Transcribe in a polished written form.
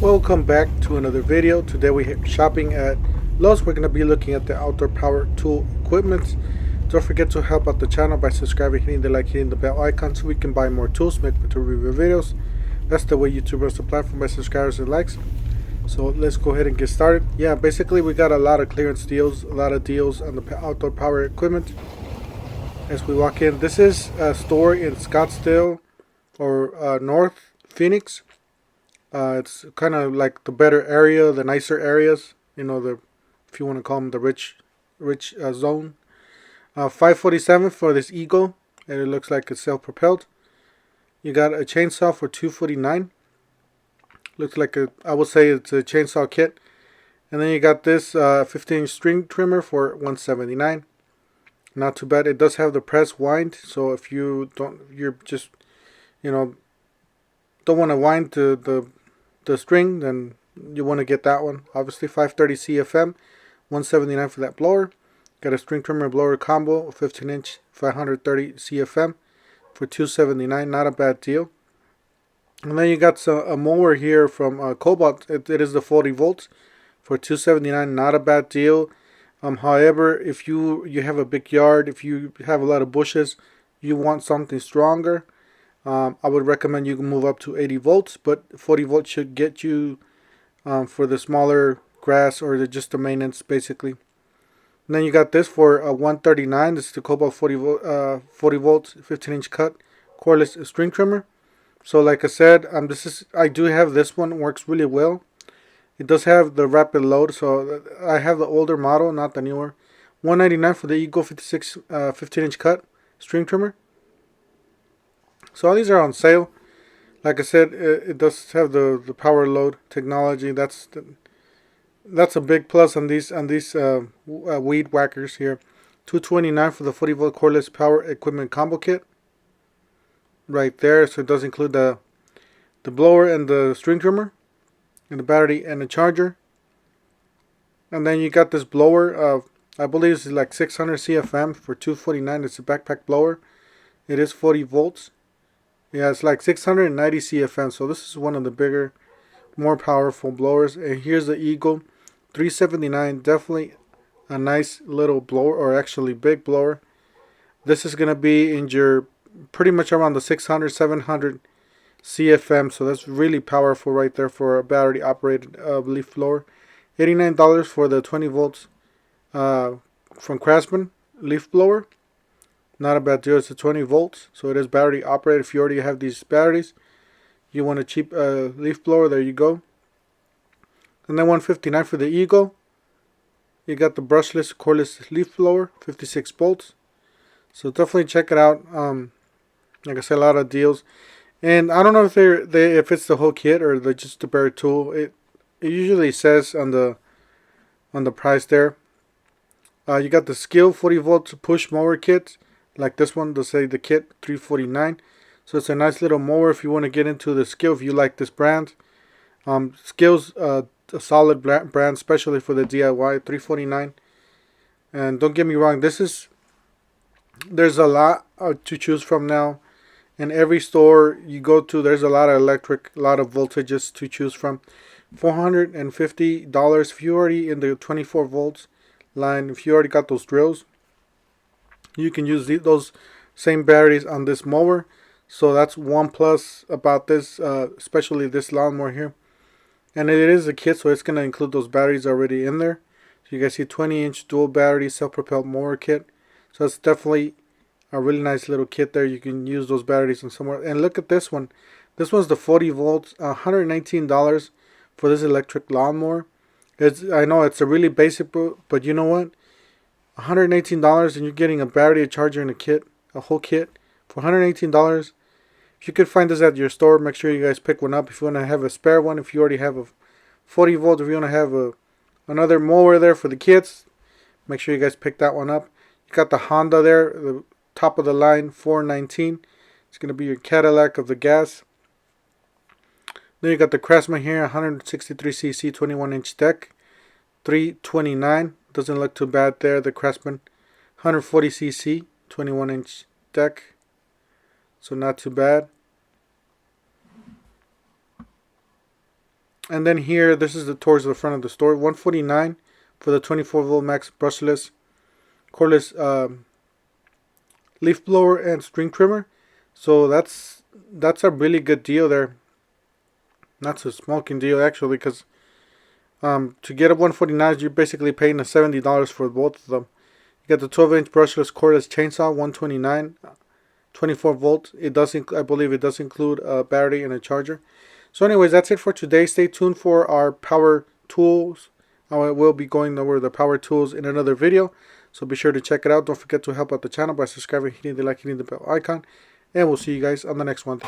Welcome back to another video. Today we're shopping at Lowe's. We're going to be looking at the outdoor power tool equipment. Don't forget to help out the channel by subscribing, hitting the like, hitting the bell icon so we can buy more tools, make better review videos. That's the way YouTubers apply for my subscribers and likes. So let's go ahead and get started. Yeah, basically we got a lot of clearance deals, a lot of deals on the outdoor power equipment. As we walk in, this is a store in Scottsdale or North Phoenix. It's kind of like the better area, the nicer areas. You know, the if you want to call them the rich zone. 547 for this Eagle, and it looks like it's self-propelled. You got a chainsaw for 249. Looks like I would say it's a chainsaw kit. And then you got this 15-inch string trimmer for 179. Not too bad. It does have the press wind, so if you don't, you're just, you know, don't want to wind the string, then you want to get that one. Obviously 530 CFM, 179 for that blower. Got a string trimmer blower combo, 15-inch, 530 CFM for 279. Not a bad deal. And then you got a mower here from Cobalt. It is the 40 volts for 279. Not a bad deal. However, if you have a big yard, if you have a lot of bushes, you want something stronger, I would recommend you move up to 80 volts, but 40 volts should get you for the smaller grass or just the maintenance, basically. And then you got this for 139. This is the Cobalt 40 volts, 15-inch cut, cordless string trimmer. So like I said, I do have this one. It works really well. It does have the rapid load, so I have the older model, not the newer. 199 for the Eagle 56 15-inch cut string trimmer. So all these are on sale. Like I said, it does have the power load technology. That's a big plus on these weed whackers here. 229 for the 40 volt cordless power equipment combo kit. Right there. So it does include the blower and the string trimmer, and the battery and the charger. And then you got this blower. I believe it's like 600 CFM for 249. It's a backpack blower. It is 40 volts. Yeah, it's like 690 CFM, so this is one of the bigger, more powerful blowers. And here's the Eagle, 379. Definitely a nice little blower, or actually big blower. This is going to be in your pretty much around the 600, 700 CFM, so that's really powerful right there for a battery operated leaf blower. $89 for the 20 volts from Craftsman leaf blower. Not a bad deal. It's a 20 volts, so it is battery operated. If you already have these batteries, you want a cheap leaf blower, there you go. And then 159 for the Eagle. You got the brushless cordless leaf blower, 56 volts. So definitely check it out. Like I said, a lot of deals. And I don't know if if it's the whole kit or just the bare tool. It usually says on the price there. You got the Skill 40 volts push mower kit. Like this one, they'll say the kit $349. So it's a nice little mower if you want to get into the Skill, if you like this brand. Skill's a solid brand, especially for the DIY, $349. And don't get me wrong, there's a lot to choose from now. In every store you go to, there's a lot of electric, a lot of voltages to choose from. $450 if you already in the 24 volts line. If you already got those drills, you can use those same batteries on this mower. So that's one plus about this, especially this lawnmower here. And it is a kit, so it's going to include those batteries already in there. So you guys see 20-inch dual battery self-propelled mower kit. So it's definitely a really nice little kit there. You can use those batteries in somewhere. And look at this one. This one's the 40 volts, $119 for this electric lawnmower. I know it's a really basic, but you know what? $118 and you're getting a battery, a charger, and a kit, a whole kit for $118. If you could find this at your store, make sure you guys pick one up. If you want to have a spare one, if you already have a 40 volt, if you want to have another mower there for the kids, make sure you guys pick that one up. You got the Honda there, the top of the line, $419. It's going to be your Cadillac of the gas. Then you got the Craftsman here, 163cc 21-inch deck, $329. Doesn't look too bad there. The Craftsman 140cc 21-inch deck, so not too bad. And then here, this is towards the front of the store. $149 for the 24 volt max brushless cordless leaf blower and string trimmer. So that's a really good deal there. That's a smoking deal actually, because to get a 149, you're basically paying $70 for both of them. You got the 12-inch brushless cordless chainsaw, $129, 24 volt. It does, I believe, it does include a battery and a charger. So, anyways, that's it for today. Stay tuned for our power tools. I will be going over the power tools in another video, so be sure to check it out. Don't forget to help out the channel by subscribing, hitting the like, hitting the bell icon, and we'll see you guys on the next one.